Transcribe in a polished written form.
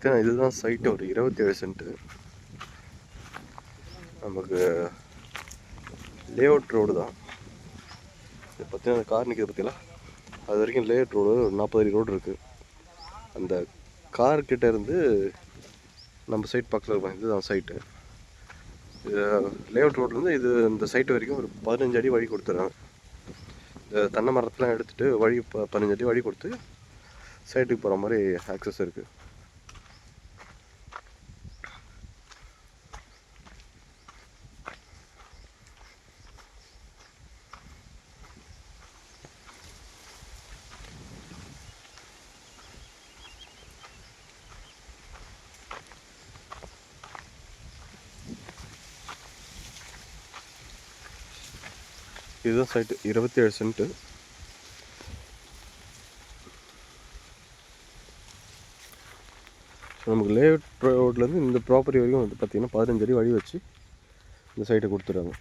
பார்த்தீங்கன்னா இதுதான் சைட்டு, ஒரு 27 சென்ட்டு. நமக்கு லேஅவுட் ரோடு தான் இது. பார்த்தீங்கன்னா கார் நிற்கிது பார்த்தீங்களா, அது வரைக்கும் லேஅவுட் ரோடு, ஒரு 40 அடி ரோடு இருக்குது. அந்த கார்கிட்ட இருந்து நம்ம சைட் பக்கத்தில் இருப்போம், இதுதான் சைட்டு. இது லேஅவுட் ரோட்லேருந்து இது இந்த சைட்டு வரைக்கும் ஒரு 15 அடி வழி கொடுத்துட்றாங்க. இந்த தென்னை மரத்தெலாம் எடுத்துகிட்டு வழி 15 அடி வழி கொடுத்து சைட்டுக்கு போகிற மாதிரி ஆக்சஸ் இருக்குது. இதுதான் சைட்டு, 27 சென்ட்டு. ஸோ நமக்கு லேஅவுட் ரோட்லேருந்து இந்த ப்ராப்பர்ட்டி வரைக்கும் வந்து பார்த்திங்கன்னா 15 அடி வழி வச்சு இந்த சைட்டை கொடுத்துட்றாங்க.